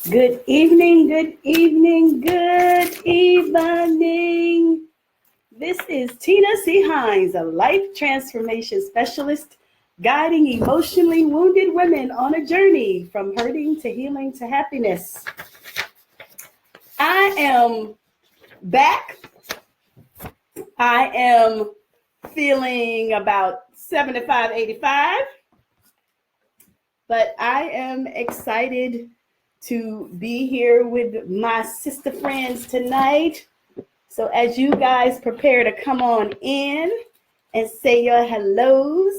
Good evening, good evening, good evening. This is Tina C. Hines, a life transformation specialist guiding emotionally wounded women on a journey from hurting to healing to happiness. I am back. I am feeling about 75, 85, but I am excited to be here with my sister friends tonight. So as you guys prepare to come on in and say your hellos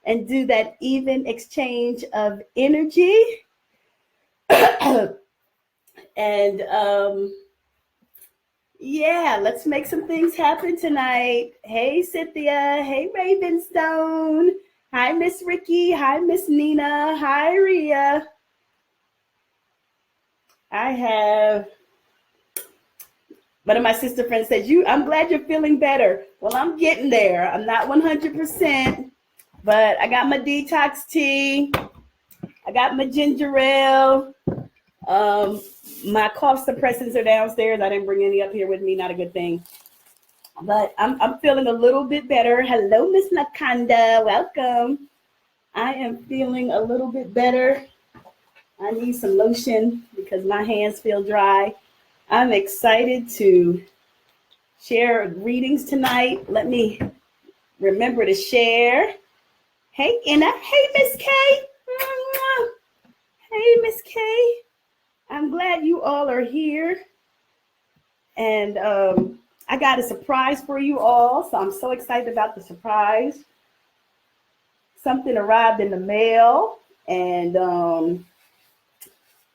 and do that even exchange of energy. and yeah, let's make some things happen tonight. Hey, Cynthia. Hey, Ravenstone. Hi, Miss Ricky. Hi, Miss Nina. Hi, Ria. I have one of my sister friends said, I'm glad you're feeling better. Well, I'm getting there. I'm not 100%, but I got my detox tea. I got my ginger ale. My cough suppressants are downstairs. I didn't bring any up here with me. Not a good thing. But I'm feeling a little bit better. Hello, Miss Nakanda. Welcome. I am feeling a little bit better. I need some lotion because my hands feel dry. I'm excited to share readings tonight. Let me remember to share. Hey, Anna. Hey, Miss K. Hey, Miss K. I'm glad you all are here. And I got a surprise for you all. So I'm so excited about the surprise. Something arrived in the mail. And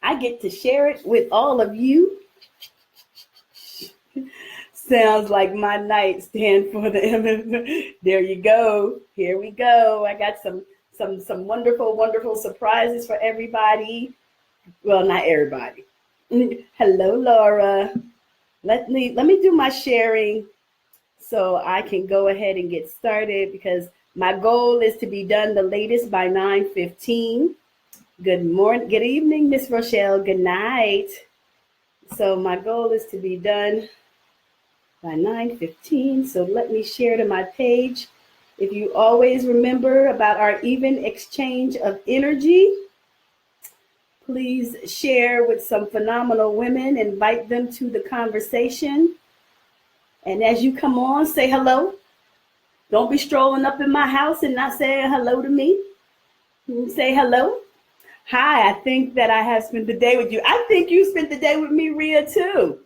I get to share it with all of you. Sounds like my nightstand for the MF. There you go. Here we go. I got some wonderful surprises for everybody. Well, not everybody. Hello, Laura. Let me do my sharing so I can go ahead and get started because my goal is to be done the latest by 9:15. Good morning, good evening, Miss Rochelle. Good night. So my goal is to be done by 9:15. So let me share to my page. If you always remember about our even exchange of energy, please share with some phenomenal women, invite them to the conversation. And as you come on, say hello. Don't be strolling up in my house and not saying hello to me. Say hello. Hi, I think that I have spent the day with you. I think you spent the day with me, Ria, too.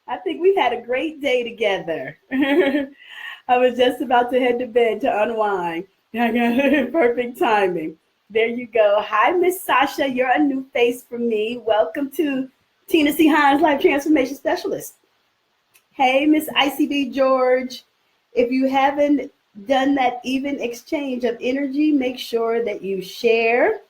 I think we've had a great day together. I was just about to head to bed to unwind. Perfect timing. There you go. Hi, Miss Sasha. You're a new face for me. Welcome to Tina C. Hines, Life Transformation Specialist. Hey, Miss ICB George. If you haven't done that even exchange of energy, make sure that you share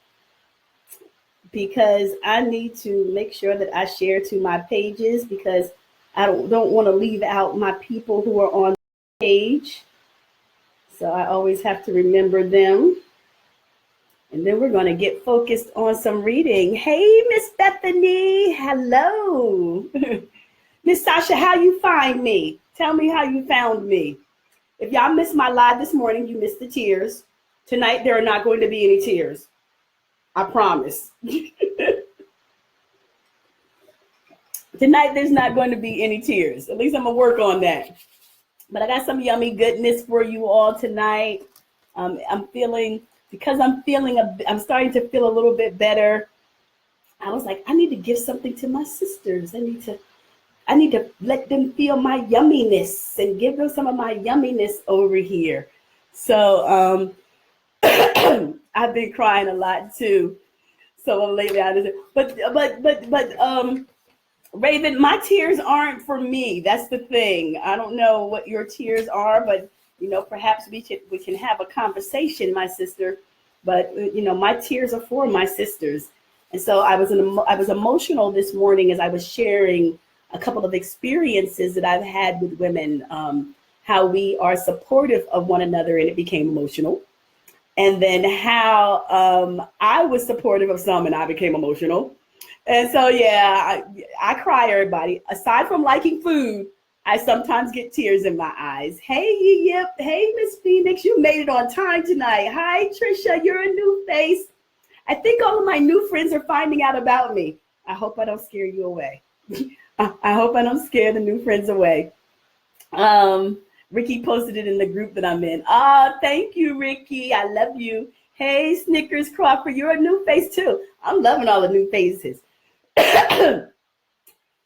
because I need to make sure that I share to my pages because I don't want to leave out my people who are on the page. So I always have to remember them. And then we're going to get focused on some reading. Hey, Miss Bethany. Hello. Miss Sasha, how you find me? Tell me how you found me. If y'all missed my live this morning, you missed the tears. Tonight, there are not going to be any tears. I promise. Tonight, there's not going to be any tears. At least I'm going to work on that. But I got some yummy goodness for you all tonight. I'm starting to feel a little bit better. I was like, I need to give something to my sisters. I need to let them feel my yumminess and give them some of my yumminess over here. So I've been crying a lot too. So lately I just, but Raven, my tears aren't for me. That's the thing. I don't know what your tears are, but perhaps we can have a conversation, my sister. But my tears are for my sisters. And so I was emotional this morning as I was sharing a couple of experiences that I've had with women, how we are supportive of one another, and it became emotional. And then how I was supportive of some and I became emotional. And so, yeah, I cry, everybody. Aside from liking food, I sometimes get tears in my eyes. Hey, yep. Hey, Miss Phoenix, you made it on time tonight. Hi, Trisha, you're a new face. I think all of my new friends are finding out about me. I hope I don't scare you away. I hope I don't scare the new friends away. Ricky posted it in the group that I'm in. Thank you, Ricky. I love you. Hey, Snickers Crawford, you're a new face too. I'm loving all the new faces.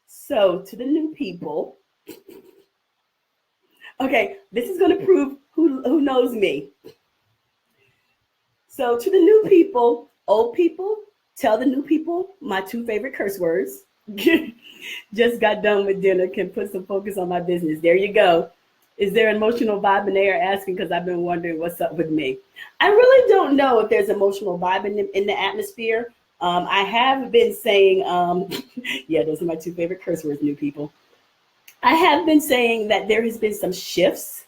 So, to the new people, okay, this is going to prove who knows me. So, to the new people, old people, tell the new people my two favorite curse words. Just got done with dinner, can put some focus on my business. There you go. Is there emotional vibe? And they are asking because I've been wondering what's up with me. I really don't know if there's emotional vibe in the atmosphere. I have been saying, yeah, those are my two favorite curse words, new people. I have been saying that there has been some shifts,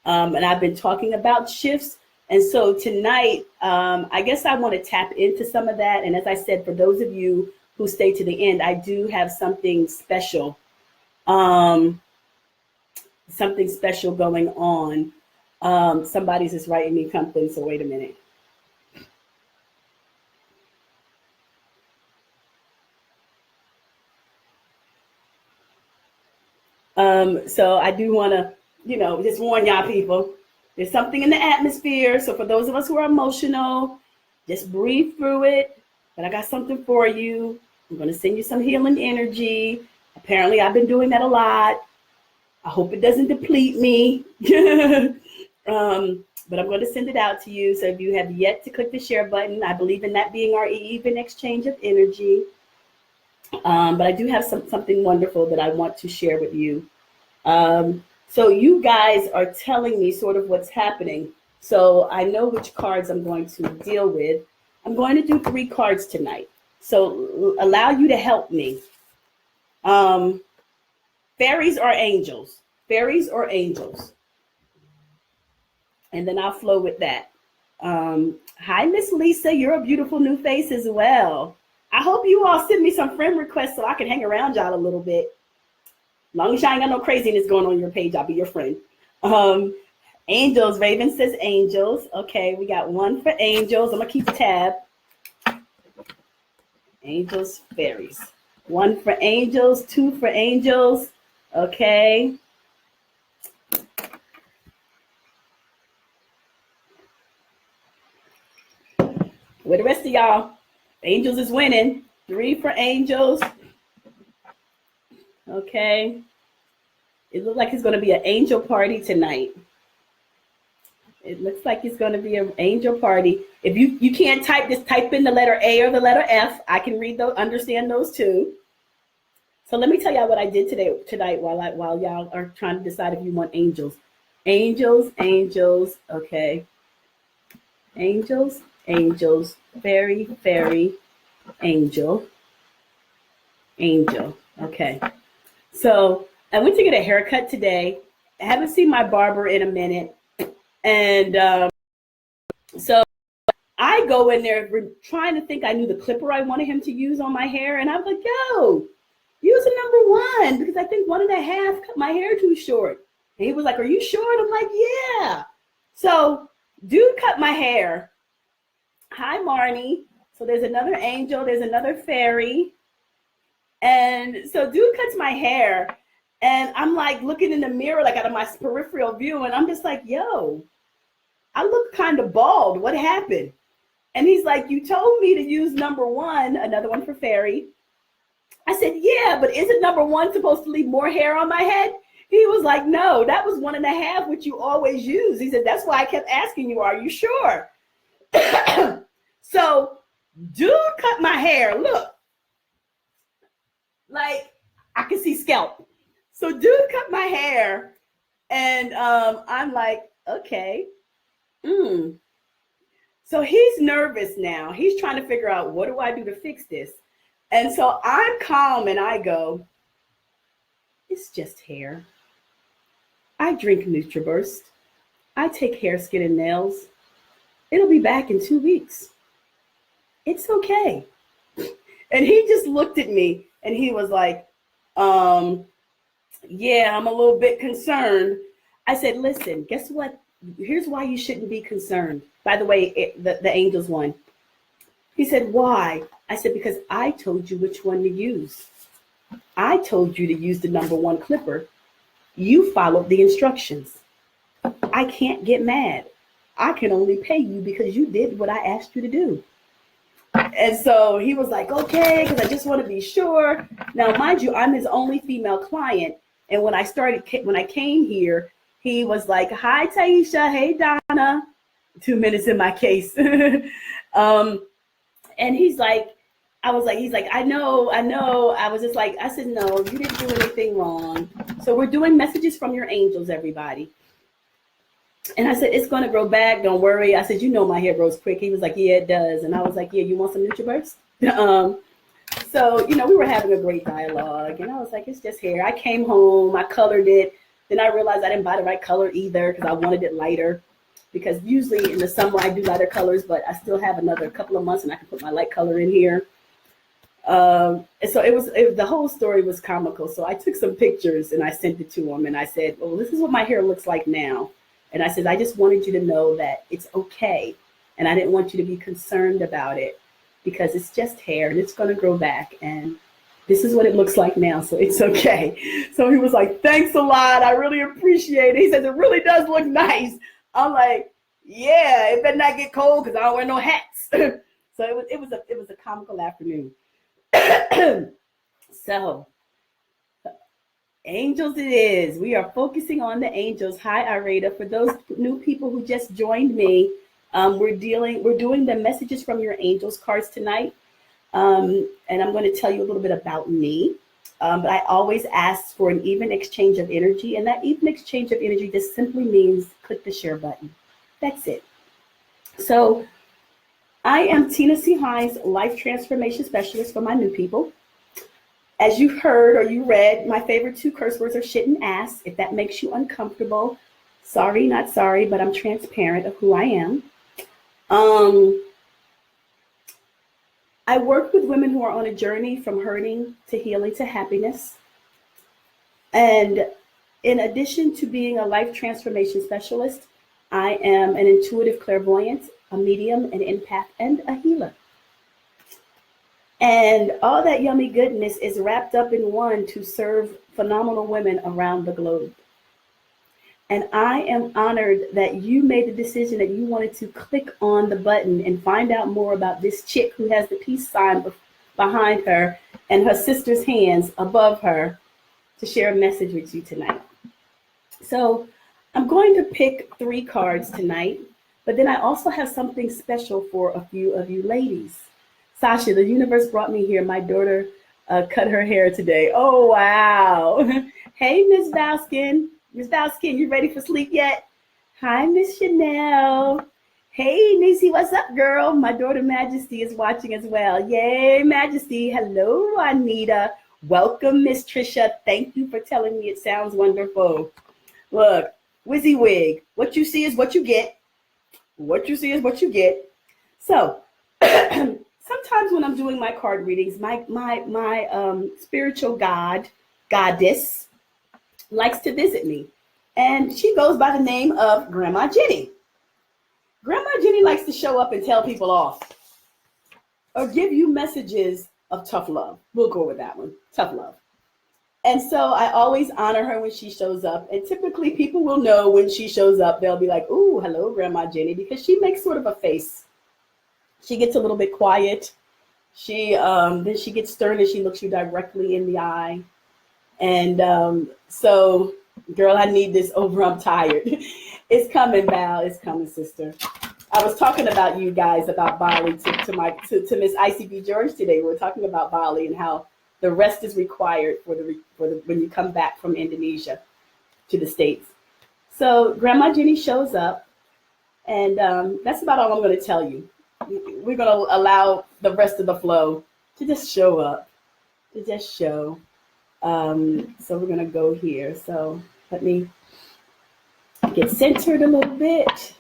and I've been talking about shifts. And so tonight, I guess I want to tap into some of that. And as I said, for those of you who stay to the end, I do have something special. Something special going on. Somebody's just writing me something, so wait a minute. So I do want to, just warn y'all people, there's something in the atmosphere. So for those of us who are emotional, just breathe through it. But I got something for you. I'm going to send you some healing energy. Apparently I've been doing that a lot. I hope it doesn't deplete me. But I'm going to send it out to you. So if you have yet to click the share button, I believe in that being our even exchange of energy. But I do have something wonderful that I want to share with you. So you guys are telling me sort of what's happening. So I know which cards I'm going to deal with. I'm going to do 3 cards tonight. So allow you to help me. Fairies or angels? Fairies or angels? And then I'll flow with that. Hi, Miss Lisa. You're a beautiful new face as well. I hope you all send me some friend requests so I can hang around y'all a little bit. As long as y'all ain't got no craziness going on your page, I'll be your friend. Angels, Raven says angels. Okay, we got 1 for angels. I'm going to keep tab. Angels, fairies. 1 for angels, 2 for angels. Okay. Where the rest of y'all? Angels is winning. 3 for angels. Okay. It looks like it's going to be an angel party tonight. It looks like it's going to be an angel party. If you can't type, just type in the letter A or the letter F. I can read those, understand those too. So let me tell y'all what I did tonight while y'all are trying to decide if you want angels. Angels, angels. Okay. Angels, angels. Fairy, fairy, angel, angel. Okay. So I went to get a haircut today. I haven't seen my barber in a minute. And so I go in there trying to think I knew the clipper I wanted him to use on my hair. And I was like, yo, use a number 1 because I think 1.5 cut my hair too short. And he was like, are you sure? And I'm like, yeah. So dude cut my hair. Hi, Marnie. So there's another angel. There's another fairy. And so dude cuts my hair. And I'm like looking in the mirror, like out of my peripheral view. And I'm just like, yo, I look kind of bald. What happened? And he's like, you told me to use number 1, another 1 for fairy. I said, yeah, but isn't number 1 supposed to leave more hair on my head? He was like, no, that was 1.5, which you always use. He said, that's why I kept asking you, are you sure? So dude cut my hair. Look, like I can see scalp. So dude cut my hair. And I'm like, okay. So he's nervous now. He's trying to figure out, what do I do to fix this? And so I'm calm and I go, it's just hair. I drink NutriBurst. I take hair, skin, and nails. It'll be back in 2 weeks. It's okay. And he just looked at me and he was like, yeah, I'm a little bit concerned. I said, listen, guess what? Here's why you shouldn't be concerned. By the way, the Angels won. He said, why? I said, because I told you which one to use. I told you to use the number 1 clipper. You followed the instructions. I can't get mad. I can only pay you because you did what I asked you to do. And so he was like, okay, because I just want to be sure. Now, mind you, I'm his only female client. And when I came here, he was like, hi, Taisha. Hey, Donna. 2 minutes in my case. And he's like, I know. I was just like, I said, no, you didn't do anything wrong. So we're doing messages from your angels, everybody. And I said, it's going to grow back. Don't worry. I said, you know, my hair grows quick. He was like, yeah, it does. And I was like, yeah, you want some NutriBurst? So, you know, we were having a great dialogue. And I was like, it's just hair. I came home. I colored it. Then I realized I didn't buy the right color either because I wanted it lighter. Because usually in the summer I do lighter colors, but I still have another couple of months and I can put my light color in here. And so the whole story was comical. So I took some pictures and I sent it to him and I said, well, this is what my hair looks like now. And I said, I just wanted you to know that it's okay. And I didn't want you to be concerned about it because it's just hair and it's going to grow back. And this is what it looks like now. So it's okay. So he was like, thanks a lot. I really appreciate it. He says, it really does look nice. I'm like, yeah, it better not get cold because I don't wear no hats. So it was a comical afternoon. So angels it is. We are focusing on the angels. Hi, Irada. For those new people who just joined me, we're doing the messages from your angels cards tonight. And I'm going to tell you a little bit about me. But I always ask for an even exchange of energy. And that even exchange of energy just simply means click the share button. That's it. So I am Tina C. Hines, Life Transformation Specialist for my new people. As you heard or you read, my favorite 2 curse words are shit and ass. If that makes you uncomfortable, sorry, not sorry, but I'm transparent of who I am. I work with women who are on a journey from hurting to healing to happiness. And in addition to being a life transformation specialist, I am an intuitive clairvoyant, a medium, an empath, and a healer. And all that yummy goodness is wrapped up in one to serve phenomenal women around the globe. And I am honored that you made the decision that you wanted to click on the button and find out more about this chick who has the peace sign behind her and her sister's hands above her to share a message with you tonight. So I'm going to pick 3 cards tonight, but then I also have something special for a few of you ladies. Sasha, the universe brought me here. My daughter cut her hair today. Oh, wow. Hey, Miss Valskin. Miss Valskin, you ready for sleep yet? Hi, Miss Chanel. Hey, Nisi, what's up, girl? My daughter Majesty is watching as well. Yay, Majesty. Hello, Anita. Welcome, Miss Trisha. Thank you for telling me it sounds wonderful. Look, WYSIWYG, what you see is what you get. What you see is what you get. So, sometimes when I'm doing my card readings, my spiritual goddess, likes to visit me. And she goes by the name of Grandma Jenny. Grandma Jenny likes to show up and tell people off or give you messages of tough love. We'll go with that one, tough love. And so I always honor her when she shows up. And typically people will know when she shows up, they'll be like, ooh, hello, Grandma Jenny, because she makes sort of a face. She gets a little bit quiet. Then she gets stern and she looks you directly in the eye. And so, girl, I need this over. I'm tired. It's coming, Val. It's coming, sister. I was talking about you guys about Bali to Miss ICB George today. We were talking about Bali and how the rest is required for the when you come back from Indonesia to the States. So Grandma Jenny shows up, and that's about all I'm going to tell you. We're going to allow the rest of the flow to just show up, to just show. So we're going to go here. So let me get centered a little bit.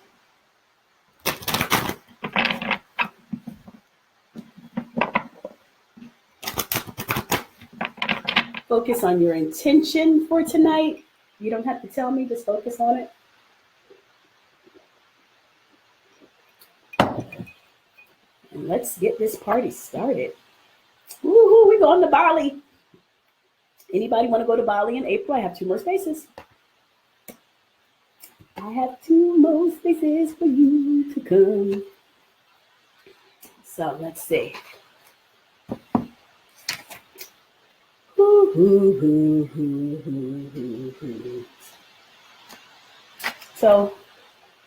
focus on your intention for tonight. You don't have to tell me, just focus on it. And let's get this party started. Woohoo, we're going to Bali. Anybody want to go to Bali in April? I have 2 more spaces. I have 2 more spaces for you to come. So let's see. So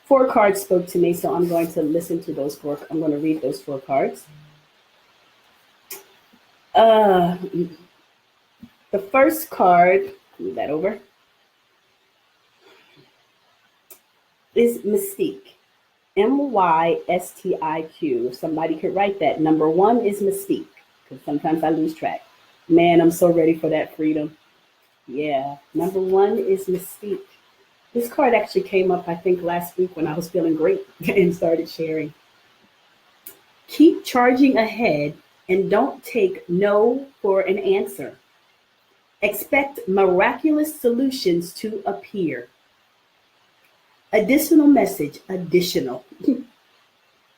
4 cards spoke to me, so I'm going to listen to those 4. I'm going to read those 4 cards. The first card, move that over, is Mystique. MYSTIQ. If somebody could write that. Number 1 is Mystique, because sometimes I lose track. Man, I'm so ready for that freedom. Yeah, number 1 is Mystique. This card actually came up, I think, last week when I was feeling great and started sharing. Keep charging ahead and don't take no for an answer. Expect miraculous solutions to appear. Additional message, additional.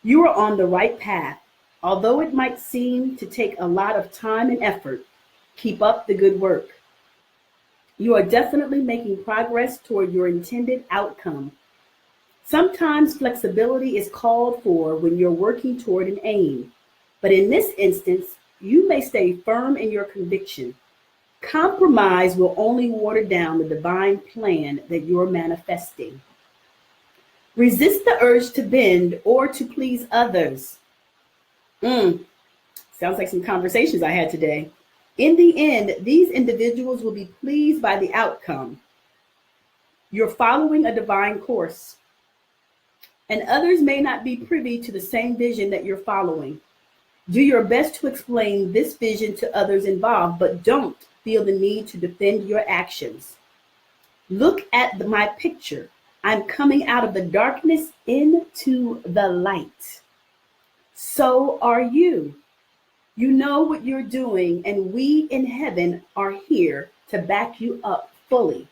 You are on the right path. Although it might seem to take a lot of time and effort, keep up the good work. You are definitely making progress toward your intended outcome. Sometimes flexibility is called for when you're working toward an aim, but in this instance, you may stay firm in your conviction. Compromise will only water down the divine plan that you're manifesting. Resist the urge to bend or to please others. Sounds like some conversations I had today. In the end, these individuals will be pleased by the outcome. You're following a divine course, and others may not be privy to the same vision that you're following. Do your best to explain this vision to others involved, but don't feel the need to defend your actions. Look at my picture. I'm coming out of the darkness into the light. So are you. You know what you're doing, and we in heaven are here to back you up fully.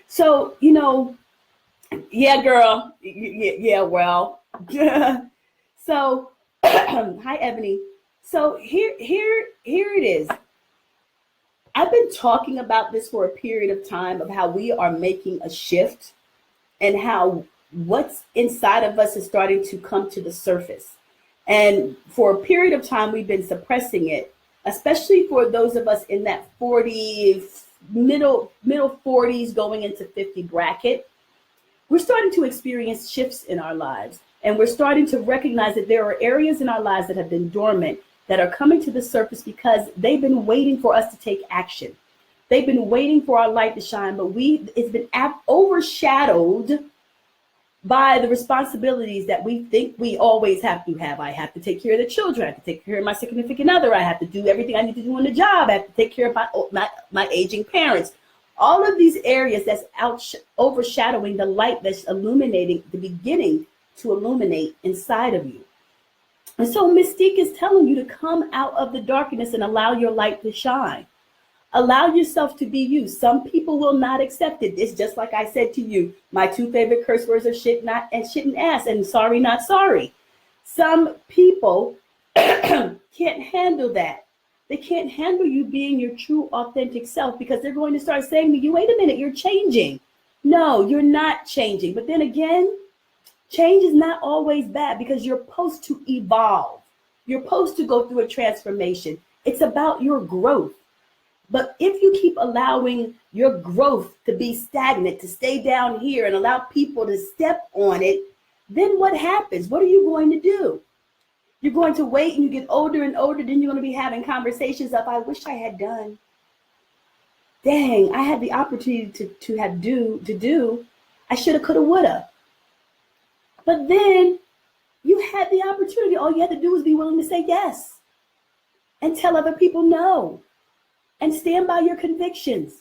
So, yeah, girl. Yeah, well. So, hi, Ebony. So here it is. I've been talking about this for a period of time, of how we are making a shift and how what's inside of us is starting to come to the surface. And for a period of time, we've been suppressing it, especially for those of us in that 40, middle 40s going into 50 bracket. We're starting to experience shifts in our lives. And we're starting to recognize that there are areas in our lives that have been dormant, that are coming to the surface because they've been waiting for us to take action. They've been waiting for our light to shine, but it's been overshadowed by the responsibilities that we think we always have to have. I have to take care of the children. I have to take care of my significant other. I have to do everything I need to do on the job. I have to take care of my aging parents. All of these areas that's overshadowing the light that's illuminating, the beginning to illuminate inside of you. And so Mystique is telling you to come out of the darkness and allow your light to shine. Allow yourself to be you. Some people will not accept it. It's just like I said to you, my 2 favorite curse words are shit and ass, and sorry, not sorry. Some people can't handle that. They can't handle you being your true, authentic self, because they're going to start saying to you, wait a minute, you're changing. No, you're not changing. But then again, change is not always bad, because you're supposed to evolve. You're supposed to go through a transformation. It's about your growth. But if you keep allowing your growth to be stagnant, to stay down here and allow people to step on it, then what happens? What are you going to do? You're going to wait and you get older and older, then you're going to be having conversations of, I wish I had done. Dang, I had the opportunity to do. I shoulda, coulda, woulda. But then you had the opportunity. All you had to do was be willing to say yes and tell other people no. And stand by your convictions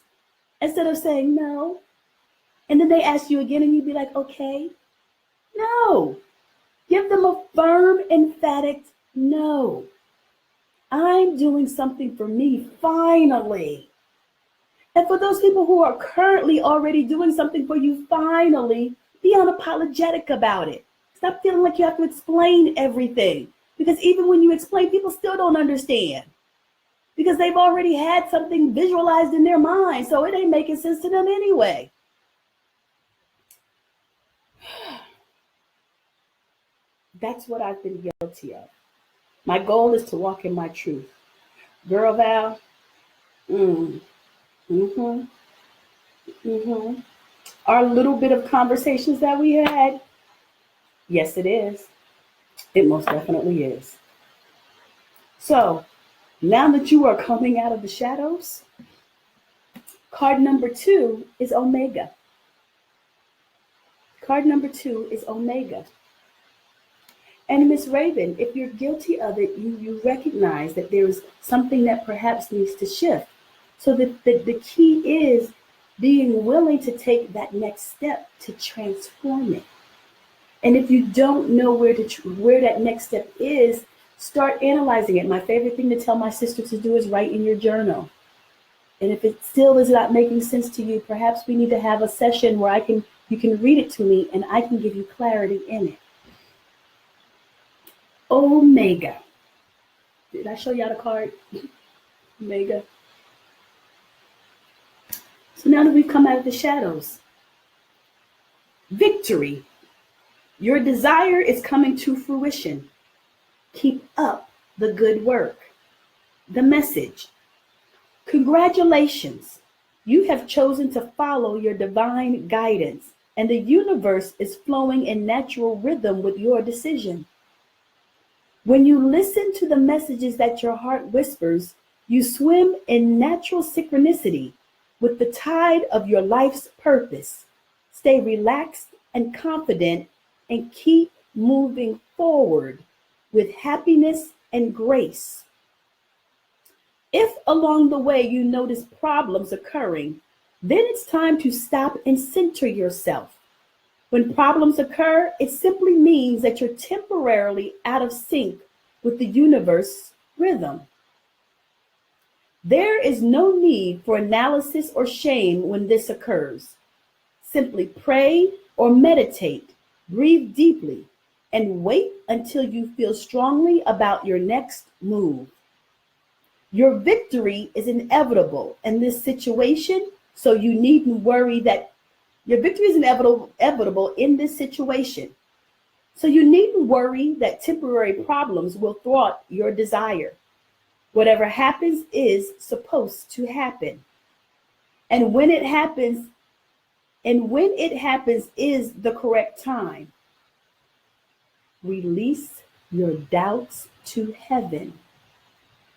instead of saying no. And then they ask you again and you'd be like, okay. No. Give them a firm, emphatic no. I'm doing something for me, finally. And for those people who are currently already doing something for you, finally be unapologetic about it. Stop feeling like you have to explain everything. Because even when you explain, people still don't understand. Because they've already had something visualized in their mind. So it ain't making sense to them anyway. That's what I've been guilty of. My goal is to walk in my truth. Girl, Val, our little bit of conversations that we had, yes, it is. It most definitely is. So now that you are coming out of the shadows, card number 2 is Omega. Card number 2 is Omega. And Miss Raven, if you're guilty of it, you recognize that there is something that perhaps needs to shift. So the key is being willing to take that next step to transform it. And if you don't know where that next step is, start analyzing it. My favorite thing to tell my sister to do is write in your journal. And if it still is not making sense to you, perhaps we need to have a session where you can read it to me and I can give you clarity in it. Omega. Did I show y'all the card? Omega. So now that we've come out of the shadows, victory. Your desire is coming to fruition. Keep up the good work. The message. Congratulations. You have chosen to follow your divine guidance, and the universe is flowing in natural rhythm with your decision. When you listen to the messages that your heart whispers, you swim in natural synchronicity with the tide of your life's purpose. Stay relaxed and confident and keep moving forward with happiness and grace. If along the way you notice problems occurring, then it's time to stop and center yourself. When problems occur, it simply means that you're temporarily out of sync with the universe rhythm. There is no need for analysis or shame when this occurs. Simply pray or meditate, breathe deeply, and wait until you feel strongly about your next move. Your victory is inevitable in this situation, so you needn't worry that your victory is inevitable in this situation. So you needn't worry that temporary problems will thwart your desire. Whatever happens is supposed to happen. And when it happens is the correct time. Release your doubts to heaven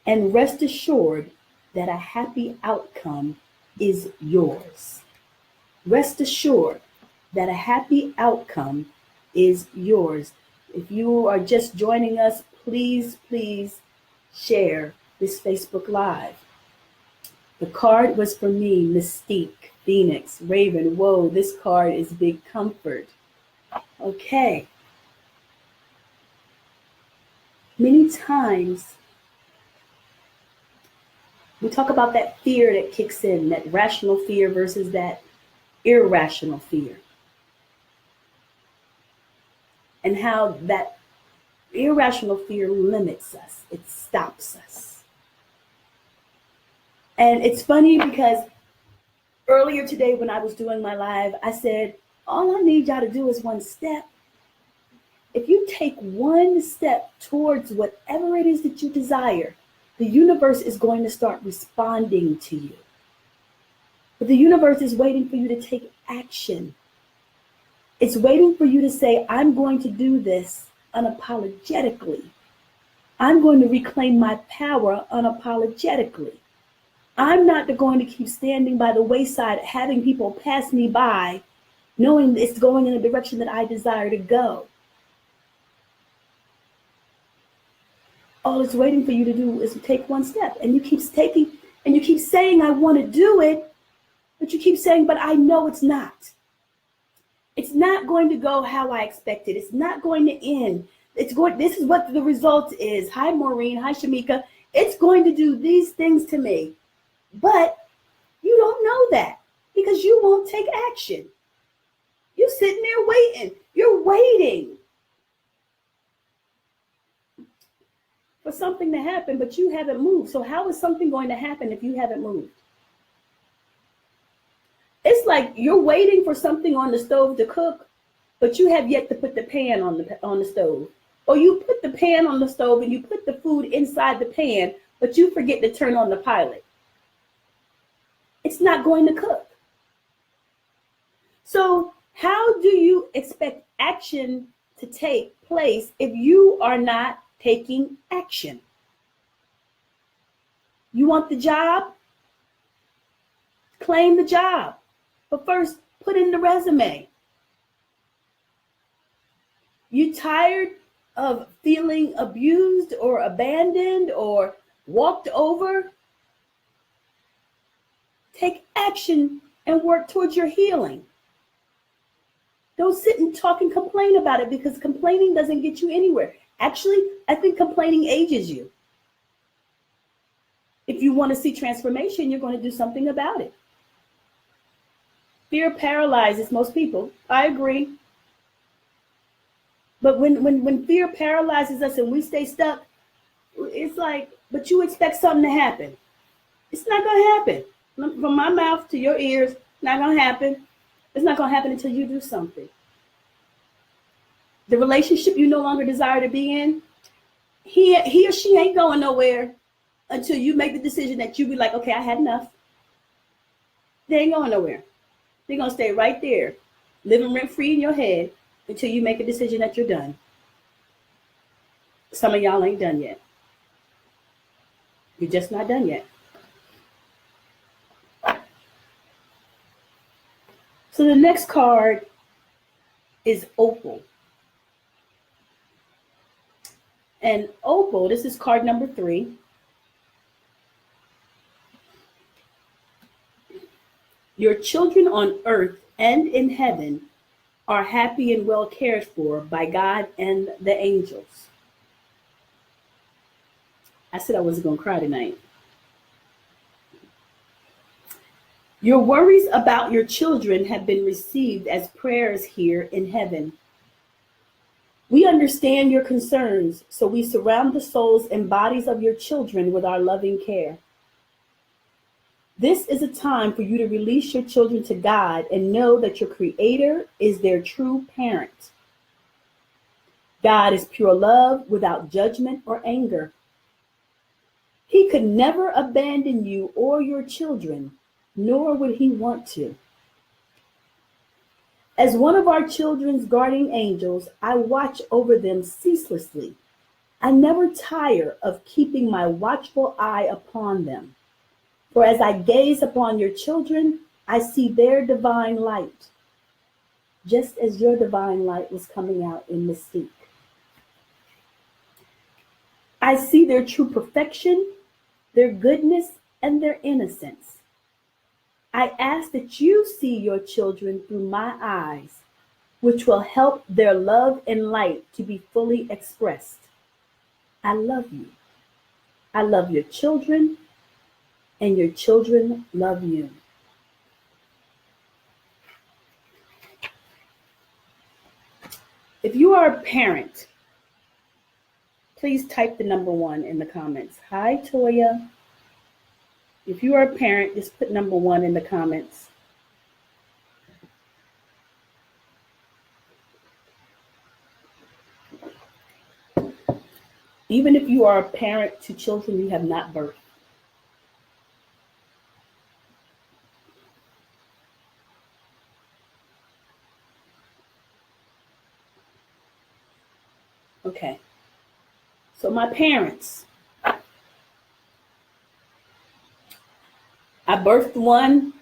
and rest assured that a happy outcome is yours. Rest assured that a happy outcome is yours. If you are just joining us, please share this Facebook Live. The card was for me, Mystique, Phoenix, Raven. Whoa, this card is big comfort. Okay. Many times we talk about that fear that kicks in, that rational fear versus that irrational fear. And how that irrational fear limits us. It stops us. And it's funny because earlier today when I was doing my live, I said, all I need y'all to do is one step. If you take one step towards whatever it is that you desire, the universe is going to start responding to you. But the universe is waiting for you to take action. It's waiting for you to say, I'm going to do this unapologetically. I'm going to reclaim my power unapologetically. I'm not going to keep standing by the wayside, having people pass me by, knowing it's going in a direction that I desire to go. All it's waiting for you to do is to take one step. And you keep taking, and you keep saying, I want to do it, but you keep saying, but I know it's not. It's not going to go how I expected. It's not going to end. This is what the result is. Hi, Maureen. Hi, Shamika. It's going to do these things to me. But You don't know that because you won't take action. You're sitting there waiting. You're waiting for something to happen, but you haven't moved. So how is something going to happen if you haven't moved? It's like you're waiting for something on the stove to cook, but you have yet to put the pan on the stove. Or you put the pan on the stove and you put the food inside the pan, but you forget to turn on the pilot. It's not going to cook. So how do you expect action to take place if you are not taking action? You want the job? Claim the job. But first, put in the resume. You tired of feeling abused or abandoned or walked over? Take action and work towards your healing. Don't sit and talk and complain about it, because complaining doesn't get you anywhere. Actually, I think complaining ages you. If you want to see transformation, you're going to do something about it. Fear paralyzes most people. I agree. But when fear paralyzes us and we stay stuck, it's like, but you expect something to happen. It's not going to happen. From my mouth to your ears, not going to happen. It's not going to happen until you do something. The relationship you no longer desire to be in, he or she ain't going nowhere until you make the decision that you be like, okay, I had enough. They ain't going nowhere. They're going to stay right there, living rent free in your head until you make a decision that you're done. Some of y'all ain't done yet. You're just not done yet. So the next card is Opal. And Opal, this is card number 3. Your children on earth and in heaven are happy and well cared for by God and the angels. I said I wasn't going to cry tonight. Your worries about your children have been received as prayers here in heaven. We understand your concerns, so we surround the souls and bodies of your children with our loving care. This is a time for you to release your children to God and know that your Creator is their true parent. God is pure love without judgment or anger. He could never abandon you or your children, nor would he want to. As one of our children's guardian angels, I watch over them ceaselessly. I never tire of keeping my watchful eye upon them. For as I gaze upon your children, I see their divine light, just as your divine light was coming out in Mystique. I see their true perfection, their goodness, and their innocence. I ask that you see your children through my eyes, which will help their love and light to be fully expressed. I love you. I love your children, and your children love you. If you are a parent, please type the number 1 in the comments. Hi, Toya. If you are a parent, just put number 1 in the comments. Even if you are a parent to children you have not birthed. Okay. So my parents, I birthed 1,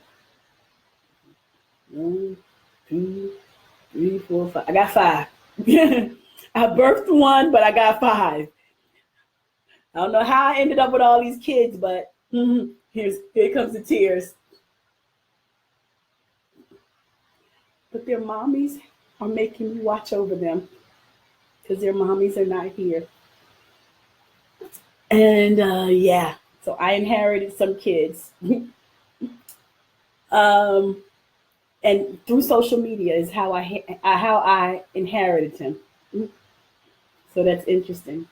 2, 3, 4, 5. I got 5. I birthed 1, but I got 5. I don't know how I ended up with all these kids, but here comes the tears. But their mommies are making me watch over them because their mommies are not here. And yeah, so I inherited some kids. Um, and through social media is how I inherited him. So that's interesting.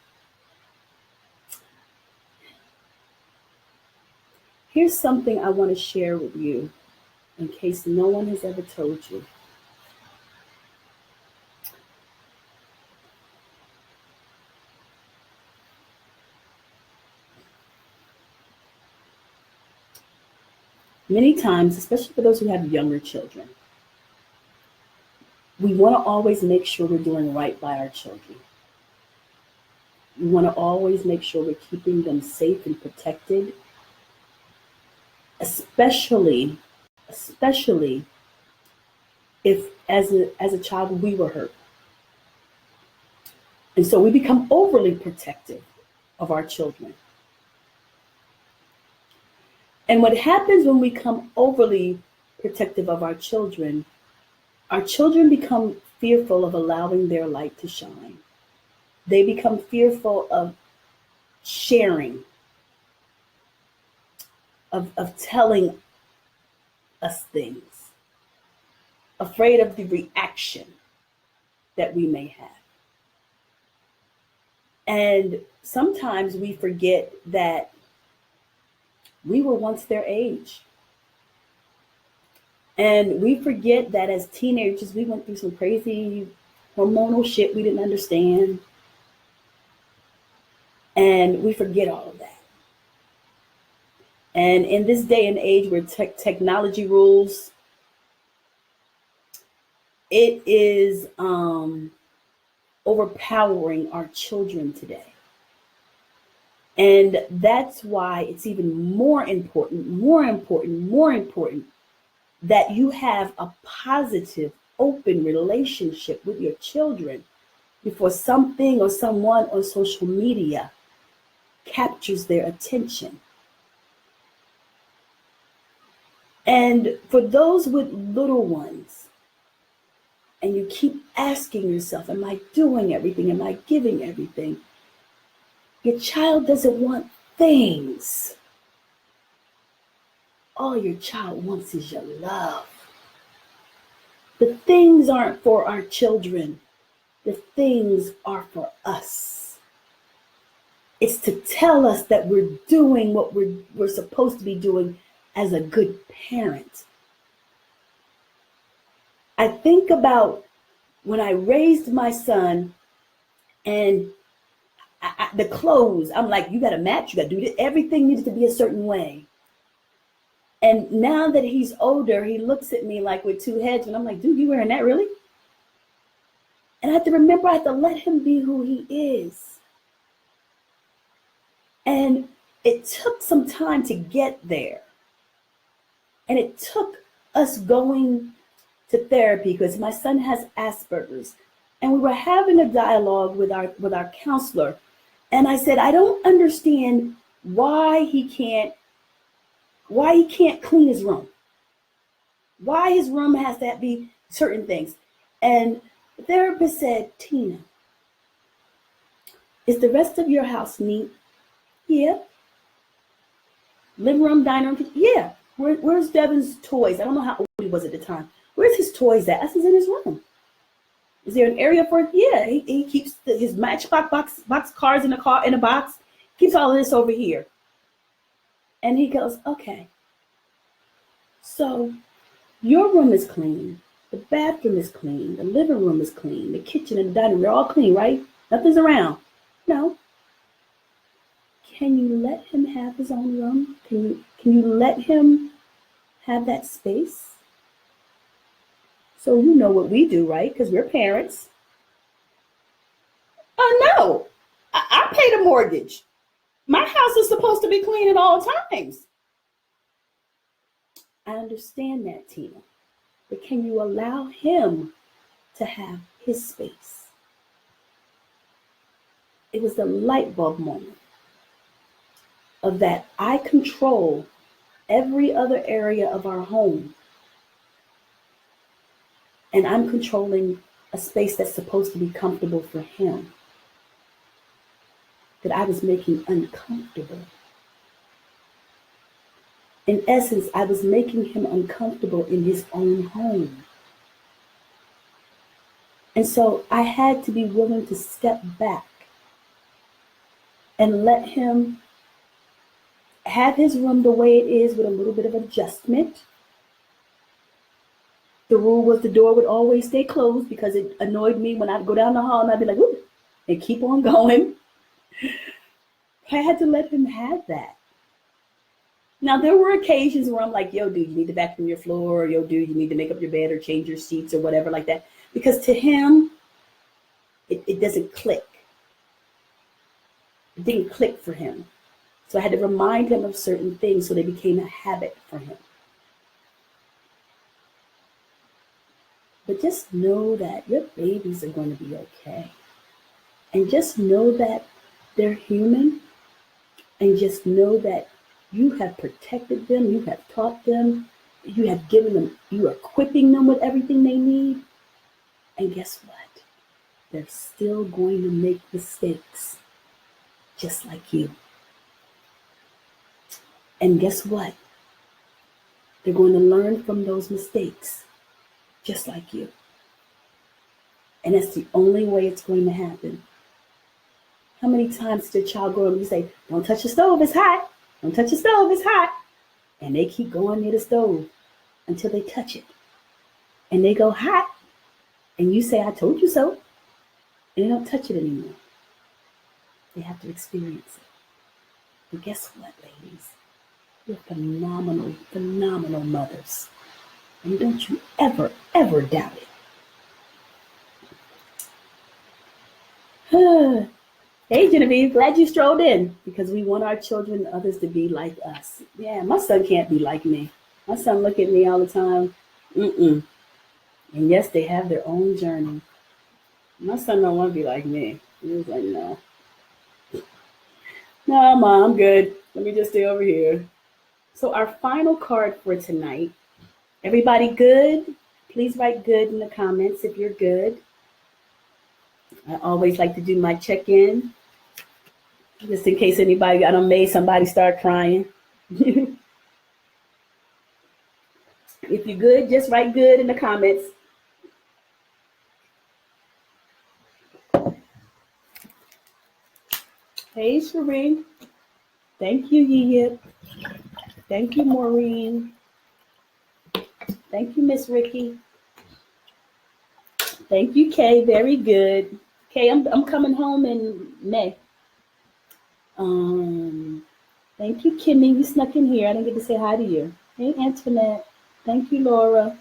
Here's something I want to share with you in case no one has ever told you. Many times, especially for those who have younger children, we want to always make sure we're doing right by our children. We want to always make sure we're keeping them safe and protected, especially if as a child we were hurt. And so we become overly protective of our children. And what happens when we become overly protective of our children become fearful of allowing their light to shine. They become fearful of sharing, of telling us things, afraid of the reaction that we may have. And sometimes we forget that we were once their age. And we forget that as teenagers, we went through some crazy hormonal shit we didn't understand. And we forget all of that. And in this day and age where technology rules, it is overpowering our children today. And that's why it's even more important that you have a positive, open relationship with your children before something or someone on social media captures their attention. And for those with little ones, and you keep asking yourself, am I doing everything? Am I giving everything? Your child doesn't want things. All your child wants is your love. The things aren't for our children. The things are for us. It's to tell us that we're doing what we're supposed to be doing as a good parent. I think about when I raised my son and the clothes, I'm like, you got to match, you got to do this. Everything needs to be a certain way. And now that he's older, he looks at me like with two heads, and I'm like, dude, you wearing that really? And I have to remember, I have to let him be who he is. And it took some time to get there. And it took us going to therapy because my son has Asperger's. And we were having a dialogue with our counselor. And I said, I don't understand why he can't clean his room. Why his room has to be certain things. And the therapist said, Tina, is the rest of your house neat? Yeah. Living room, dining room? Yeah. Where's Devin's toys? I don't know how old he was at the time. Where's his toys at? I said, in his room. Is there an area for it? Yeah. He keeps his Matchbox box cars in a box. Keeps all of this over here. And he goes, okay. So your room is clean. The bathroom is clean. The living room is clean. The kitchen and the dining room, they're all clean, right? Nothing's around. No. Can you let him have his own room? Can you let him have that space? So you know what we do, right? Because we're parents. Oh, no. I pay the mortgage. My house is supposed to be clean at all times. I understand that, Tina. But can you allow him to have his space? It was the light bulb moment of that I control every other area of our home. And I'm controlling a space that's supposed to be comfortable for him, that I was making uncomfortable. In essence, I was making him uncomfortable in his own home. And so I had to be willing to step back and let him have his room the way it is with a little bit of adjustment. The rule was the door would always stay closed because it annoyed me when I'd go down the hall and I'd be like, "Ooh," and keep on going. I had to let him have that. Now, there were occasions where I'm like, "Yo, dude, you need to vacuum your floor. Or, yo, dude, you need to make up your bed or change your sheets or whatever like that." Because to him, it doesn't click. It didn't click for him. So I had to remind him of certain things so they became a habit for him. But just know that your babies are going to be okay. And just know that they're human. And just know that you have protected them, you have taught them, you have given them, you are equipping them with everything they need. And guess what? They're still going to make mistakes, just like you. And guess what? They're going to learn from those mistakes, just like you. And that's the only way it's going to happen. How many times did a child grow up and you say, "Don't touch the stove, it's hot. Don't touch the stove, it's hot." And they keep going near the stove until they touch it. And they go hot. And you say, "I told you so." And they don't touch it anymore. They have to experience it. But guess what, ladies? You're phenomenal, phenomenal mothers. And don't you ever, ever doubt it. Hey, Genevieve, glad you strolled in because we want our children and others to be like us. Yeah, my son can't be like me. My son look at me all the time. Mm-mm. And yes, they have their own journey. My son don't want to be like me. He was like, "No. No, Mom, I'm good. Let me just stay over here." So our final card for tonight. Everybody good? Please write good in the comments if you're good. I always like to do my check-in. Just in case anybody, I done made somebody start crying. If you're good, just write good in the comments. Hey, Shereen. Thank you, Yip. Thank you, Maureen. Thank you, Miss Ricky. Thank you, Kay. Very good. Kay, I'm coming home in May. Thank you, Kimmy. You snuck in here. I didn't get to say hi to you. Hey, Antoinette. Thank you, Laura.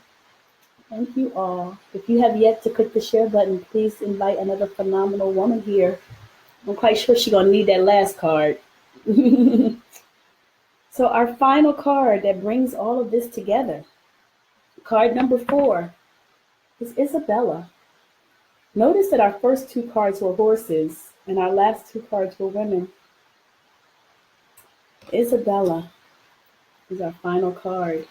Thank you all. If you have yet to click the share button, please invite another phenomenal woman here. I'm quite sure she's gonna need that last card. So our final card that brings all of this together, card number 4, is Isabella. Notice that our first 2 cards were horses and our last 2 cards were women. Isabella is our final card.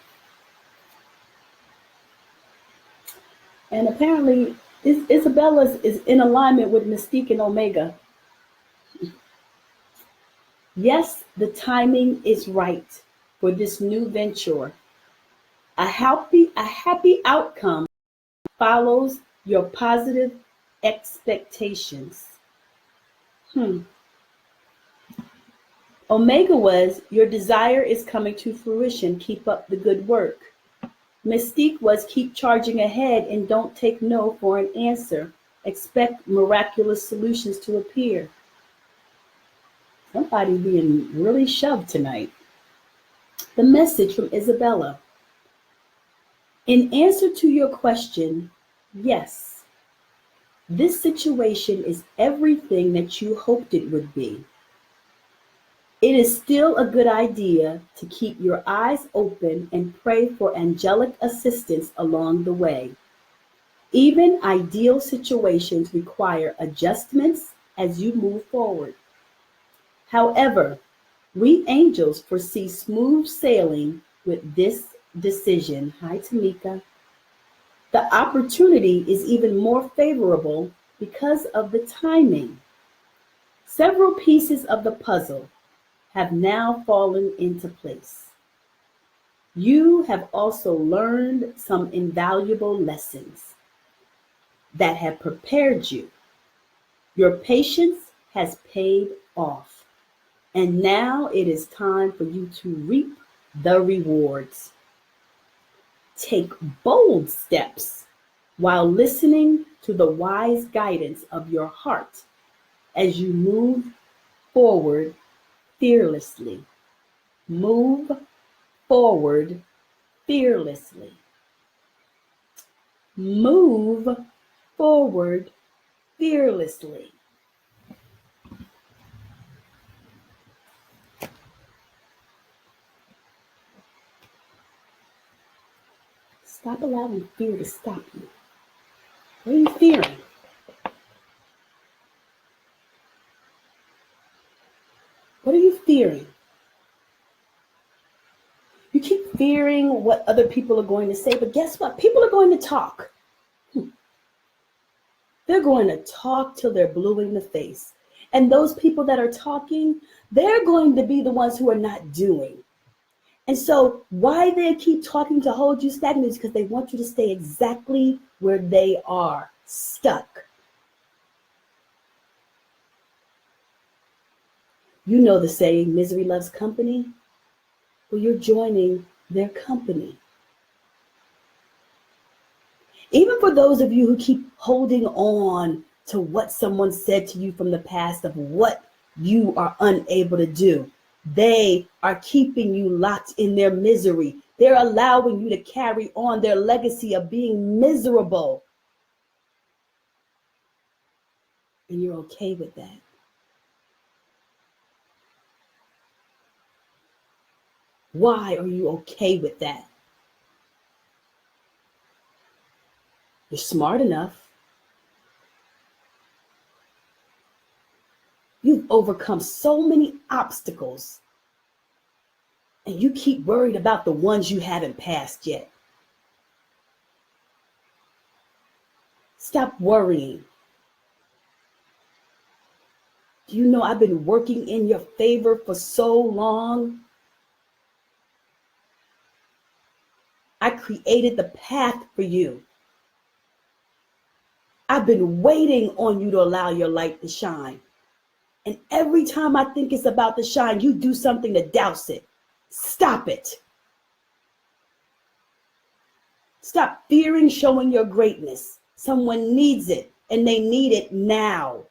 And apparently, Isabella is in alignment with Mystique and Omega. Yes, the timing is right for this new venture. A happy outcome follows your positive expectations. Omega was, your desire is coming to fruition. Keep up the good work. Mystique was, keep charging ahead and don't take no for an answer. Expect miraculous solutions to appear. Somebody being really shoved tonight. The message from Isabella. In answer to your question, yes, this situation is everything that you hoped it would be. It is still a good idea to keep your eyes open and pray for angelic assistance along the way. Even ideal situations require adjustments as you move forward. However, we angels foresee smooth sailing with this decision. Hi, Tamika. The opportunity is even more favorable because of the timing. Several pieces of the puzzle have now fallen into place. You have also learned some invaluable lessons that have prepared you. Your patience has paid off, and now it is time for you to reap the rewards. Take bold steps while listening to the wise guidance of your heart as you move forward fearlessly. Move forward fearlessly. Move forward fearlessly. Stop allowing fear to stop you. What are you fearing? What are you fearing? You keep fearing what other people are going to say, but guess what? People are going to talk. They're going to talk till they're blue in the face. And those people that are talking, they're going to be the ones who are not doing. And so why they keep talking to hold you stagnant is because they want you to stay exactly where they are, stuck. You know the saying, misery loves company. Well, you're joining their company. Even for those of you who keep holding on to what someone said to you from the past of what you are unable to do, they are keeping you locked in their misery. They're allowing you to carry on their legacy of being miserable. And you're okay with that. Why are you okay with that? You're smart enough. You've overcome so many obstacles, and you keep worried about the ones you haven't passed yet. Stop worrying. Do you know I've been working in your favor for so long? I created the path for you. I've been waiting on you to allow your light to shine. And every time I think it's about to shine, you do something to douse it. Stop it. Stop fearing showing your greatness. Someone needs it, and they need it now.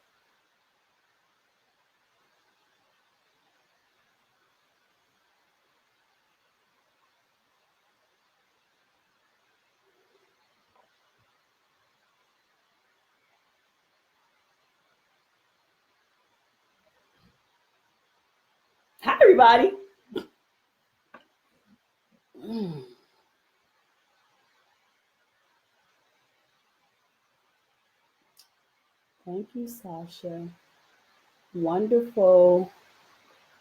Hi, everybody. Thank you, Sasha. Wonderful.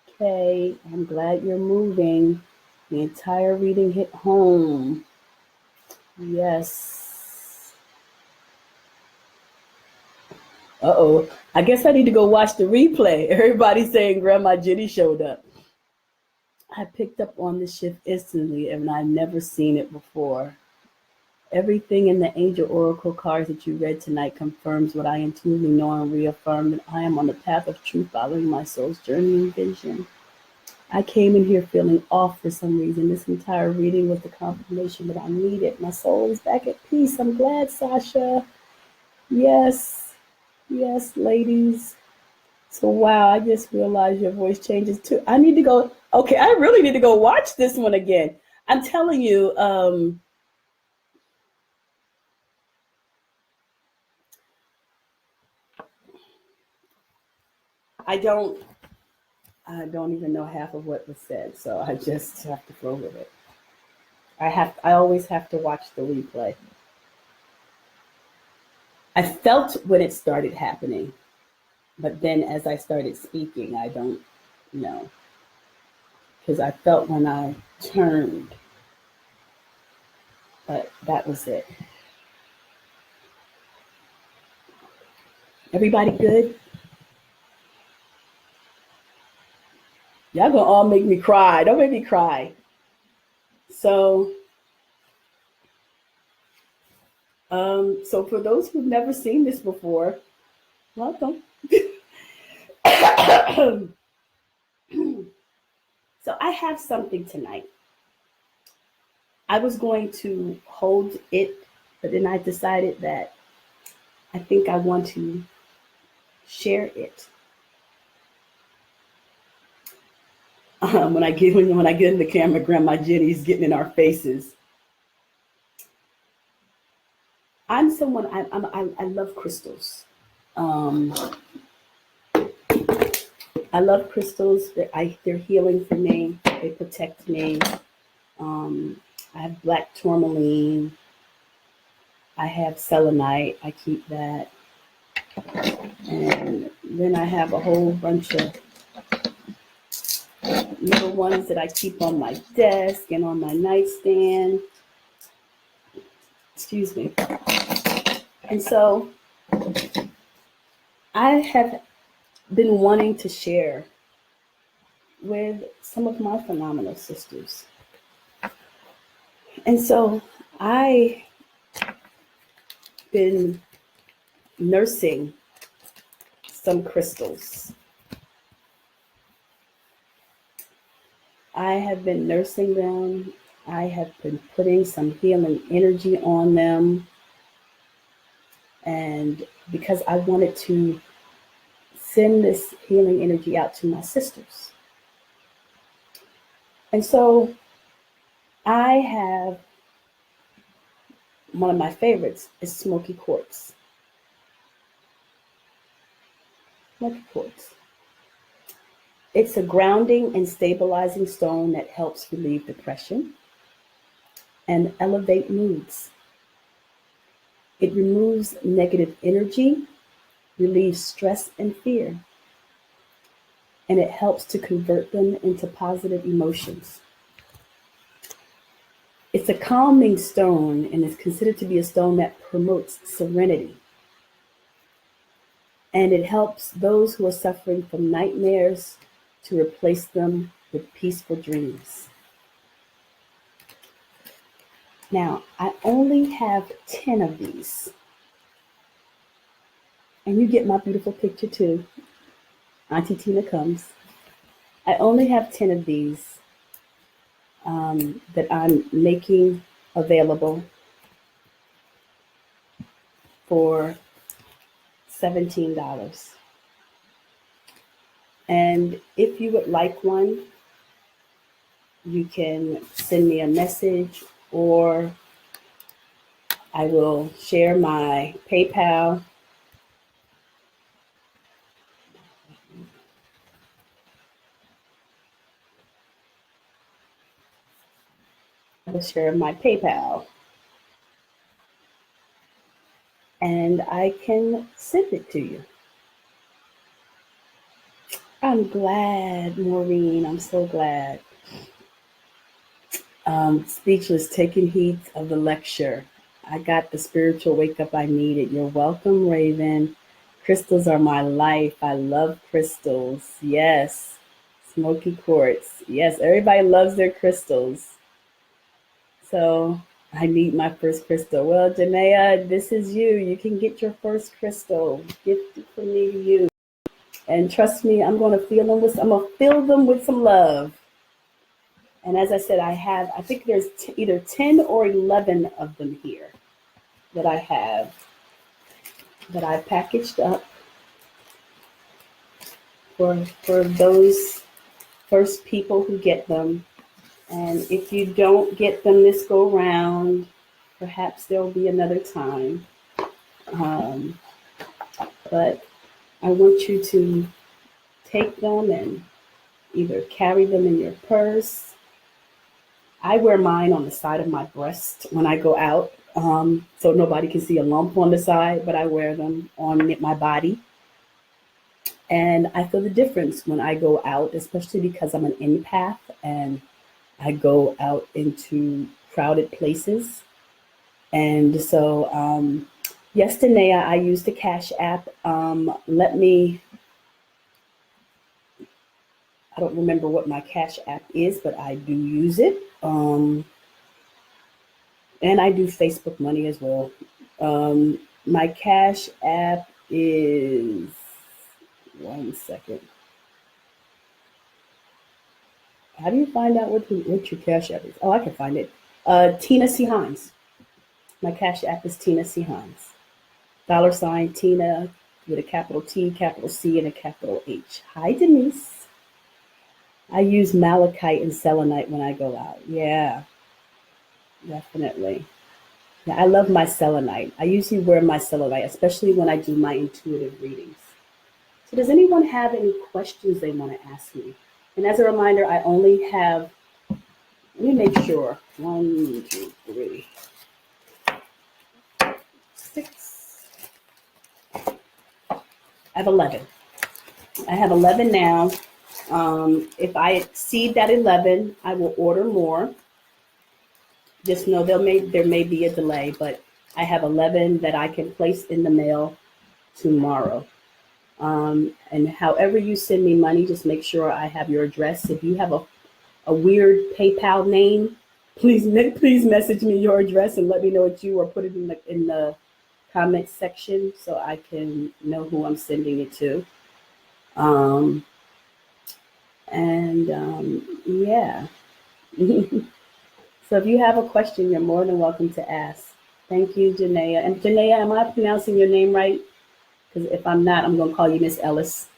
Okay, I'm glad you're moving. The entire reading hit home. Yes. Uh-oh. I guess I need to go watch the replay. Everybody's saying Grandma Jenny showed up. I picked up on the shift instantly, and I've never seen it before. Everything in the angel oracle cards that you read tonight confirms what I intuitively know and reaffirm that I am on the path of truth, following my soul's journey and vision. I came in here feeling off for some reason. This entire reading was the confirmation that I needed. My soul is back at peace. I'm glad, Sasha. Yes, yes, ladies. So, wow, I just realized your voice changes too. I need to go. Okay, I really need to go watch this one again. I'm telling you, I don't even know half of what was said, so I just have to flow with it. I always have to watch the replay. I felt when it started happening, but then as I started speaking, I don't know. Because I felt when I turned, but that was it. Everybody good? Y'all gonna all make me cry. Don't make me cry. So, so for those who've never seen this before, welcome. So I have something tonight. I was going to hold it, but then I decided that I think I want to share it. When I get in the camera, Grandma Jenny's getting in our faces. I'm someone I love crystals. Um, I love crystals. They're healing for me. They protect me. Um, I have black tourmaline. I have selenite. I keep that. And then I have a whole bunch of little ones that I keep on my desk and on my nightstand. Excuse me. And so I have been wanting to share with some of my phenomenal sisters. And so I've been nursing some crystals. I have been nursing them. I have been putting some healing energy on them. And because I wanted to send this healing energy out to my sisters. And so I have one of my favorites is smoky quartz. Smoky quartz. It's a grounding and stabilizing stone that helps relieve depression and elevate moods. It removes negative energy, relieves stress and fear, and it helps to convert them into positive emotions. It's a calming stone and is considered to be a stone that promotes serenity. And it helps those who are suffering from nightmares to replace them with peaceful dreams. Now, I only have 10 of these. And you get my beautiful picture too. Auntie Tina comes. I only have 10 of these that I'm making available for $17. And if you would like one, you can send me a message, or I will share my PayPal. I will share my PayPal. And I can send it to you. I'm glad, Maureen. I'm so glad. Speechless, taking heed of the lecture. I got the spiritual wake up I needed. You're welcome, Raven. Crystals are my life. I love crystals. Yes. Smoky quartz. Yes, everybody loves their crystals. So I need my first crystal. Well, Janaea, this is you. You can get your first crystal. Gift from me to you. And trust me, I'm gonna fill them with some love. And as I said, I think there's either 10 or 11 of them here that I have, that I packaged up for those first people who get them. And if you don't get them this go round, perhaps there'll be another time. But I want you to take them and either carry them in your purse. I wear mine on the side of my breast when I go out, so nobody can see a lump on the side, but I wear them on my body. And I feel the difference when I go out, especially because I'm an empath and I go out into crowded places. And so, yesterday I used the Cash App. I don't remember what my Cash App is, but I do use it. And I do Facebook money as well. My Cash App is, one second. How do you find out what your Cash App is? Oh, I can find it. Tina C. Hines. My Cash App is Tina C. Hines. $ Tina with a capital T, capital C, and a capital H. Hi, Denise. I use malachite and selenite when I go out. Yeah, definitely. Yeah, I love my selenite. I usually wear my selenite, especially when I do my intuitive readings. So does anyone have any questions they want to ask me? And as a reminder, I only have, let me make sure, 1, 2, 3, 6, I have 11. I have 11 now. If I exceed that 11, I will order more. Just know there may be a delay, but I have 11 that I can place in the mail tomorrow. And however you send me money, just make sure I have your address. If you have a weird PayPal name, please message me your address and let me know it's you, or put it in the comment section so I can know who I'm sending it to. Yeah. So if you have a question, you're more than welcome to ask. Thank you, Janaea. And Janaea, am I pronouncing your name right? Because if I'm not, I'm going to call you Miss Ellis.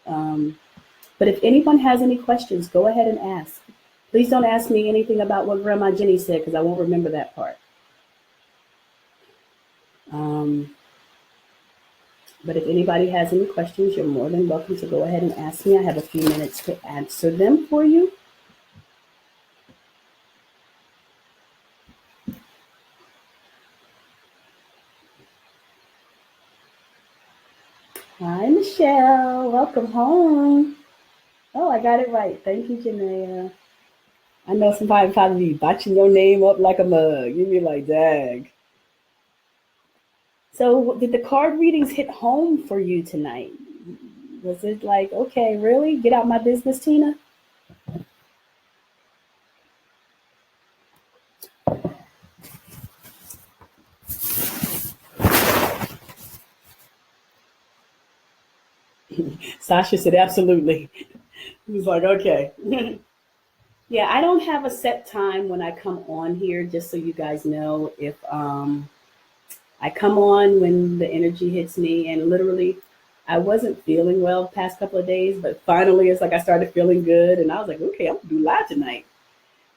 But if anyone has any questions, go ahead and ask. Please don't ask me anything about what Grandma Jenny said, because I won't remember that part. But if anybody has any questions, you're more than welcome to go ahead and ask me. I have a few minutes to answer them for you. Hi, Michelle. Welcome home. Oh, I got it right. Thank you, Janaea. I know somebody probably be botching your name up like a mug. You'd be like, dag. So did the card readings hit home for you tonight? Was it like, okay, really? Get out my business, Tina? Sasha said, absolutely. He was like, okay. Yeah, I don't have a set time when I come on here, just so you guys know. If I come on when the energy hits me, and literally I wasn't feeling well the past couple of days, but finally it's like I started feeling good, and I was like, okay, I'm gonna do live tonight.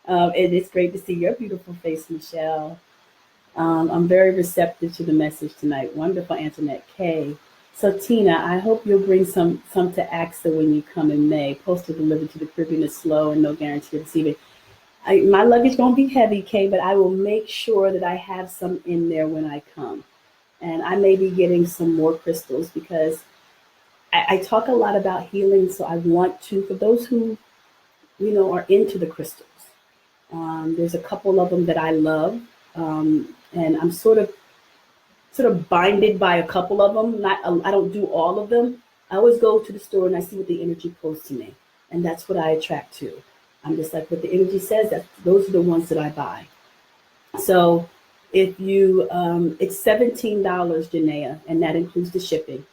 And it's great to see your beautiful face, Michelle. I'm very receptive to the message tonight. Wonderful, Antoinette K. So Tina, I hope you'll bring some to AXA when you come in May. Postal delivered to the Caribbean is slow and no guarantee of receiving. My luggage gonna be heavy, Kay, but I will make sure that I have some in there when I come. And I may be getting some more crystals, because I talk a lot about healing. So I want to, for those who, are into the crystals, there's a couple of them that I love. And I'm sort of binded by a couple of them. I don't do all of them. I always go to the store and I see what the energy pulls to me, and that's what I attract to. I'm just like, what the energy says, that those are the ones that I buy. So if you, it's $17, Janaea, and that includes the shipping.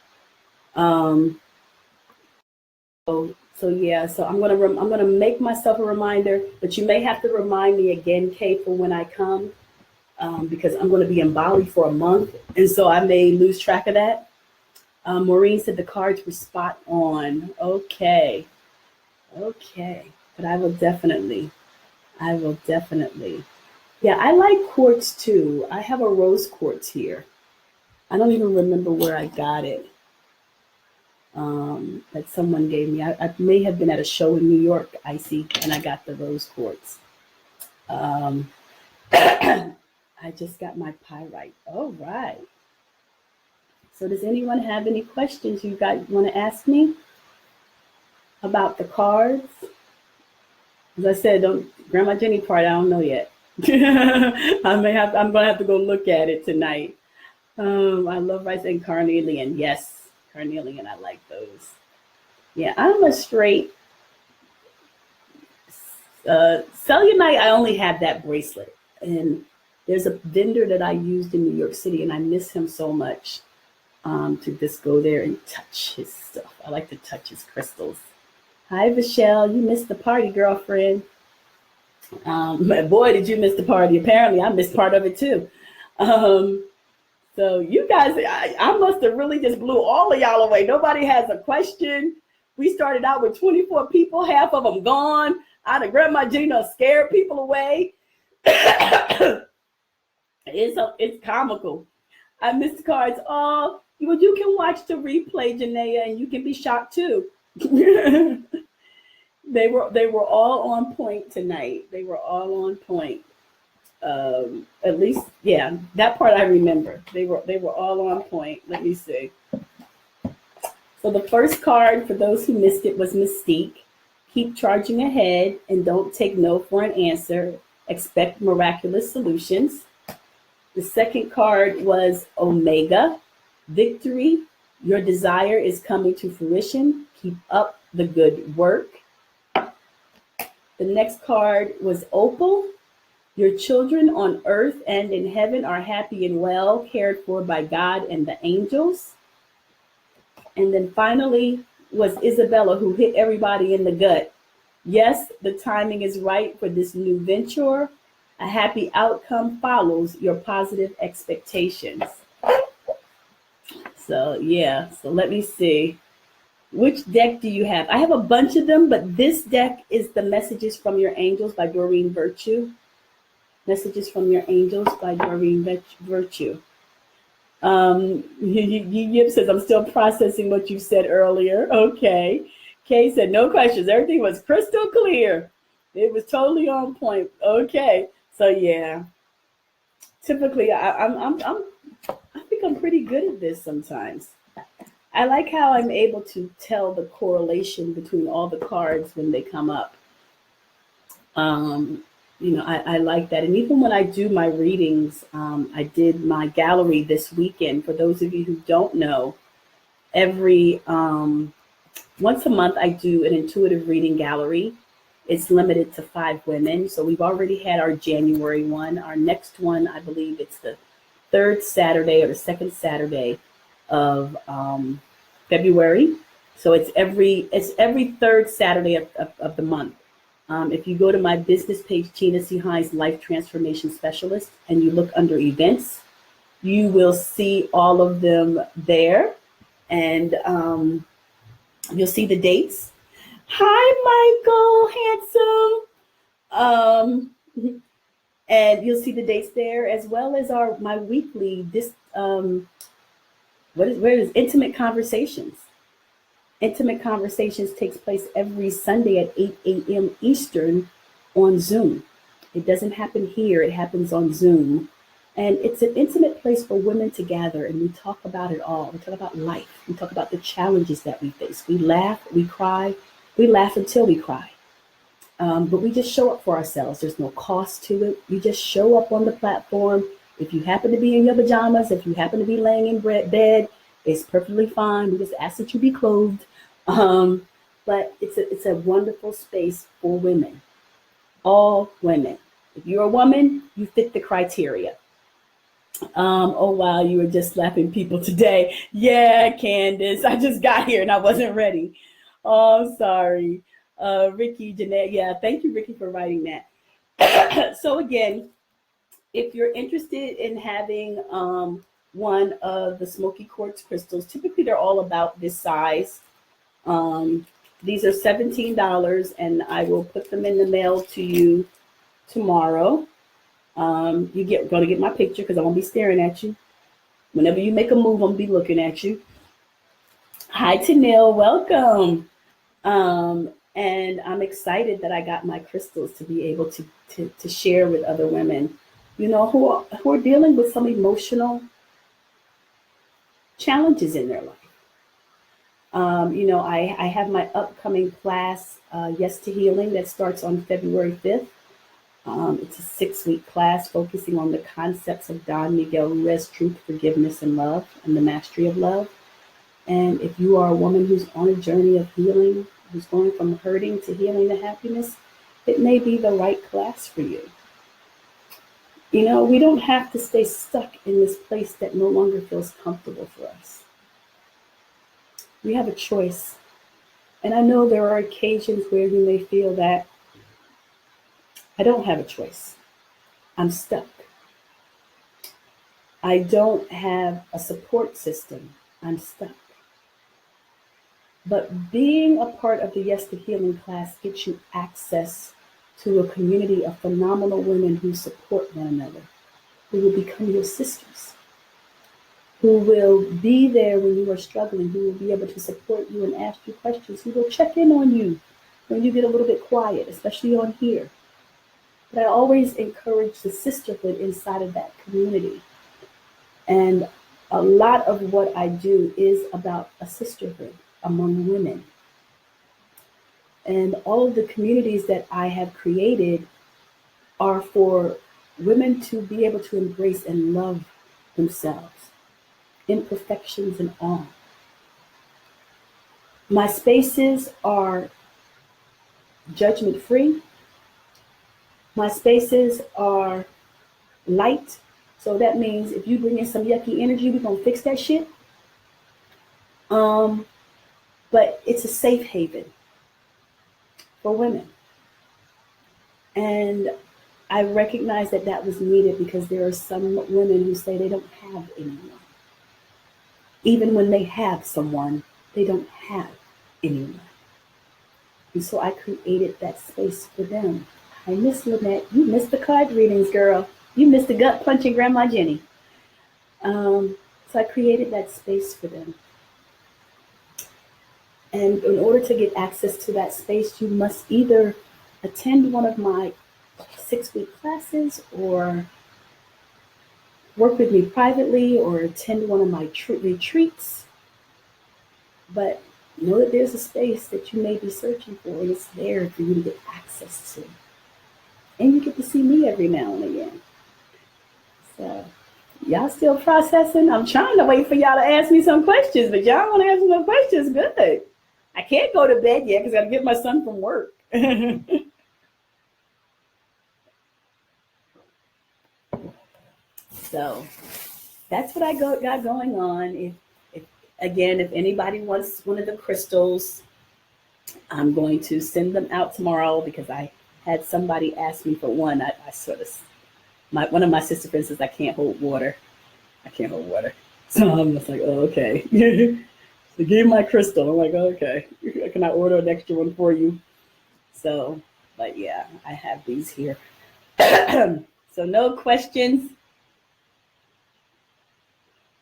So yeah, so I'm gonna make myself a reminder, but you may have to remind me again, Kay, for when I come. Because I'm going to be in Bali for a month, and so I may lose track of that. Maureen said the cards were spot on. Okay, but I will definitely. Yeah, I like quartz too. I have a rose quartz here. I don't even remember where I got it. That someone gave me. I may have been at a show in New York, Icy, and I got the rose quartz. I just got my pyrite. All right. So does anyone have any questions you guys want to ask me about the cards? As I said, Grandma Jenny part, I don't know yet. I'm gonna have to go look at it tonight. I love rice and carnelian. Yes, carnelian, I like those. Yeah, I'm a straight cellulite. I only have that bracelet, and There's a vendor that I used in New York City, and I miss him so much, to just go there and touch his stuff. I like to touch his crystals. Hi, Michelle. You missed the party, girlfriend. Boy, did you miss the party. Apparently, I missed part of it too. Um, so you guys, I must have really just blew all of y'all away. Nobody has a question. We started out with 24 people, half of them gone. I'd have grabbed my Gina, scared people away. It's comical. I missed cards. Oh, well, you can watch the replay, Janaea, and you can be shocked too. They were all on point tonight. They were all on point. At least, yeah, that part I remember. They were all on point. Let me see. So the first card, for those who missed it, was Mystique. Keep charging ahead and don't take no for an answer. Expect miraculous solutions. The second card was Omega. Victory. Your desire is coming to fruition. Keep up the good work. The next card was Opal. Your children on earth and in heaven are happy and well, cared for by God and the angels. And then finally was Isabella, who hit everybody in the gut. Yes, the timing is right for this new venture. A happy outcome follows your positive expectations. So, yeah. So let me see. Which deck do you have? I have a bunch of them, but this deck is the Messages from Your Angels by Doreen Virtue. Messages from Your Angels by Doreen Virtue. Yip says, I'm still processing what you said earlier. Okay. Kay said, no questions. Everything was crystal clear. It was totally on point. Okay. So yeah. Typically, I think I'm pretty good at this sometimes. I like how I'm able to tell the correlation between all the cards when they come up. I like that. And even when I do my readings, I did my gallery this weekend. For those of you who don't know, every once a month I do an intuitive reading gallery. It's limited to 5 women. So we've already had our January one. Our next one, I believe it's the third Saturday or the second Saturday of February. So it's every third Saturday of the month. If you go to my business page, Tina C. Hines Life Transformation Specialist, and you look under events, you will see all of them there. And you'll see the dates. Hi, Michael, handsome. And you'll see the dates there, as well as my weekly Intimate Conversations. Intimate Conversations takes place every Sunday at 8 a.m. Eastern on Zoom. It doesn't happen here, it happens on Zoom. And it's an intimate place for women to gather, and we talk about it all. We talk about life. We talk about the challenges that we face. We laugh, we cry. We laugh until we cry. But we just show up for ourselves. There's no cost to it. You just show up on the platform. If you happen to be in your pajamas, if you happen to be laying in bed, it's perfectly fine. We just ask that you be clothed. But it's a wonderful space for women. All women. If you're a woman, you fit the criteria. Oh, wow, you were just slapping people today. Yeah, Candace, I just got here and I wasn't ready. Oh, sorry. Ricky, Jeanette, yeah, thank you, Ricky, for writing that. So again, if you're interested in having one of the smoky quartz crystals, typically they're all about this size. These are $17, and I will put them in the mail to you tomorrow. Going to get my picture because I won't be staring at you. Whenever you make a move, I'm gonna be looking at you. Hi, Tanil, welcome. And I'm excited that I got my crystals to be able to share with other women, who are dealing with some emotional challenges in their life. I have my upcoming class, Yes to Healing, that starts on February 5th. It's a 6-week class focusing on the concepts of Don Miguel Ruiz, truth, forgiveness, and love, and the mastery of love. And if you are a woman who's on a journey of healing, who's going from hurting to healing to happiness, it may be the right class for you. We don't have to stay stuck in this place that no longer feels comfortable for us. We have a choice. And I know there are occasions where you may feel that I don't have a choice. I'm stuck. I don't have a support system. I'm stuck. But being a part of the Yes to Healing class gets you access to a community of phenomenal women who support one another, who will become your sisters, who will be there when you are struggling, who will be able to support you and ask you questions, who will check in on you when you get a little bit quiet, especially on here. But I always encourage the sisterhood inside of that community. And a lot of what I do is about a sisterhood among women. And all of the communities that I have created are for women to be able to embrace and love themselves, imperfections and all. My spaces are judgment free. My spaces are light. So that means if you bring in some yucky energy, we're going to fix that shit. But it's a safe haven for women. And I recognize that that was needed because there are some women who say they don't have anyone. Even when they have someone, they don't have anyone. And so I created that space for them. Hi, Miss Lynette. You missed the card readings, girl. You missed the gut punching Grandma Jenny. So I created that space for them. And in order to get access to that space, you must either attend one of my 6-week classes or work with me privately or attend one of my retreats. But know that there's a space that you may be searching for, and it's there for you to get access to. And you get to see me every now and again. So y'all still processing? I'm trying to wait for y'all to ask me some questions, but y'all want to ask me some questions? Good. I can't go to bed yet because I got to get my son from work. So that's what I got going on. If anybody wants one of the crystals, I'm going to send them out tomorrow because I had somebody ask me for one. I sort of, one of my sister friends says I can't hold water. I can't hold water. So I'm just like, oh, okay. So give me my crystal. I'm like, oh, okay. Can I order an extra one for you? So, but yeah, I have these here. So no questions.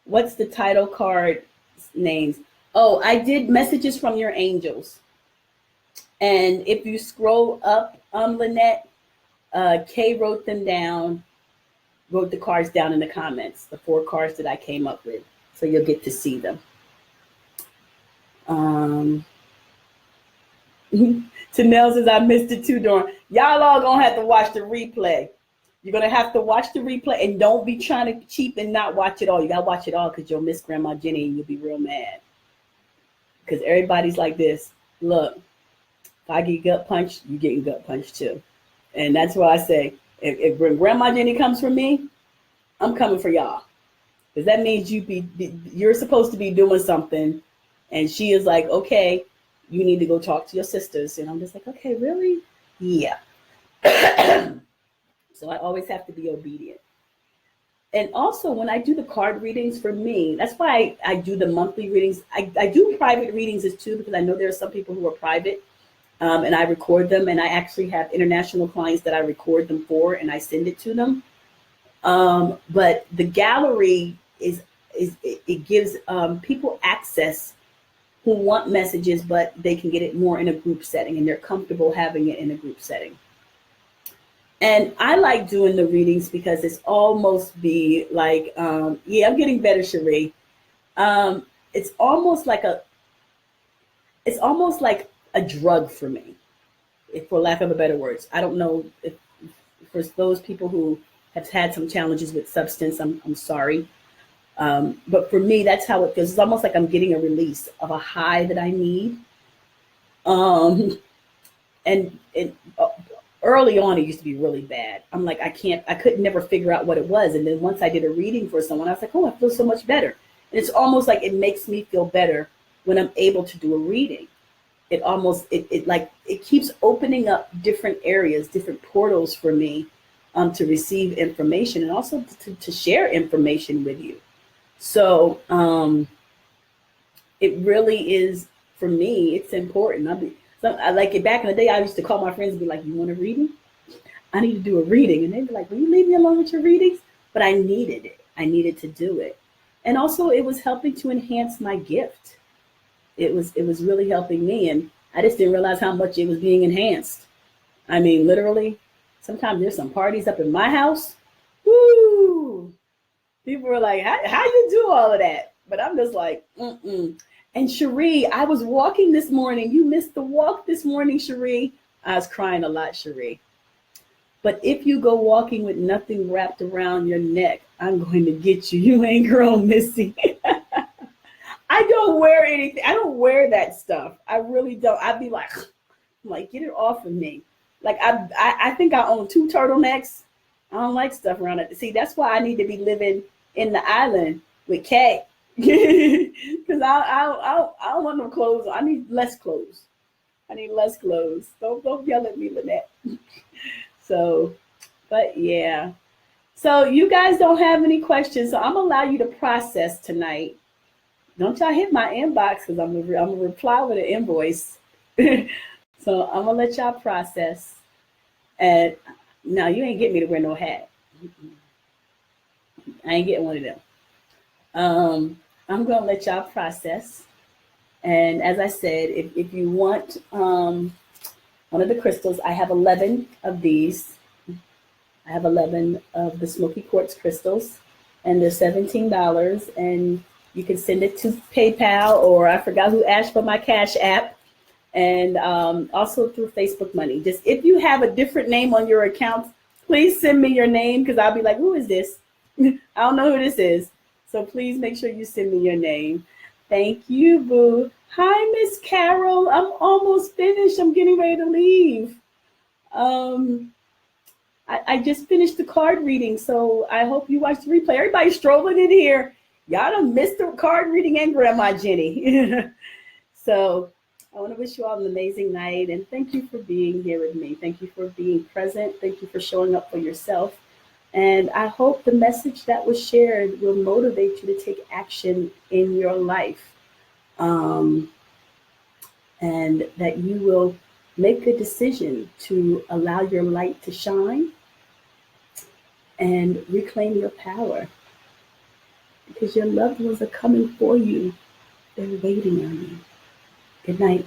What's the title card names? Oh, I did messages from your angels. And if you scroll up, Lynette, Kay wrote them down, wrote the cards down in the comments, the 4 cards that I came up with. So you'll get to see them. Tanel says, I missed it too, Dawn. Y'all all gonna have to watch the replay. You're gonna have to watch the replay and don't be trying to cheat and not watch it all. You gotta watch it all because you'll miss Grandma Jenny and you'll be real mad. Because everybody's like this. Look, if I get gut punched, you're getting gut punched too. And that's why I say, if when Grandma Jenny comes for me, I'm coming for y'all. Because that means you're supposed to be doing something. And she is like, okay, you need to go talk to your sisters. And I'm just like, okay, really? Yeah. So I always have to be obedient. And also when I do the card readings for me, that's why I do the monthly readings. I do private readings as too, because I know there are some people who are private and I record them. And I actually have international clients that I record them for and I send it to them. But the gallery it gives people access who want messages, but they can get it more in a group setting and they're comfortable having it in a group setting. And I like doing the readings because it's almost be like, yeah, I'm getting better, Cherie. It's almost like a drug for me, for lack of a better words. I don't know if for those people who have had some challenges with substance, I'm sorry. But for me, that's how it feels. It's almost like I'm getting a release of a high that I need. And early on, it used to be really bad. I'm like, I could never figure out what it was. And then once I did a reading for someone, I was like, oh, I feel so much better. And it's almost like it makes me feel better when I'm able to do a reading. It keeps opening up different areas, different portals for me, to receive information and also to share information with you. So it really is, for me, it's important. I like it. Back in the day, I used to call my friends and be like, you want a reading? I need to do a reading. And they'd be like, will you leave me alone with your readings? But I needed it. I needed to do it. And also it was helping to enhance my gift. It was really helping me. And I just didn't realize how much it was being enhanced. I mean, literally, sometimes there's some parties up in my house. Woo! People were like, how you do all of that? But I'm just like, mm-mm. And Cherie, I was walking this morning. You missed the walk this morning, Cherie. I was crying a lot, Cherie. But if you go walking with nothing wrapped around your neck, I'm going to get you. You ain't grown, Missy. I don't wear anything. I don't wear that stuff. I really don't. I'd be like, get it off of me. Like I think I own 2 turtlenecks. I don't like stuff around it. See, that's why I need to be living in the island with Kay. Because I don't want no clothes. I need less clothes. Don't yell at me, Lynette. So, but yeah. So you guys don't have any questions. So I'm gonna allow you to process tonight. Don't y'all hit my inbox because I'm gonna reply with an invoice. So I'm gonna let y'all process. And no, you ain't get me to wear no hat. I ain't getting one of them. I'm gonna let y'all process. And as I said, if you want one of the crystals, I have 11 of these. I have 11 of the Smoky Quartz crystals, and they're $17. And you can send it to PayPal, or I forgot who asked for my Cash App, and also through Facebook Money. Just if you have a different name on your account, please send me your name, because I'll be like, who is this? I don't know who this is. So please make sure you send me your name. Thank you, boo. Hi, Miss Carol. I'm almost finished. I'm getting ready to leave. I just finished the card reading, so I hope you watched the replay. Everybody strolling in here. Y'all done missed the card reading and Grandma Jenny. So I want to wish you all an amazing night, and thank you for being here with me. Thank you for being present. Thank you for showing up for yourself. And I hope the message that was shared will motivate you to take action in your life. And that you will make a decision to allow your light to shine and reclaim your power. Because your loved ones are coming for you. They're waiting on you. Good night.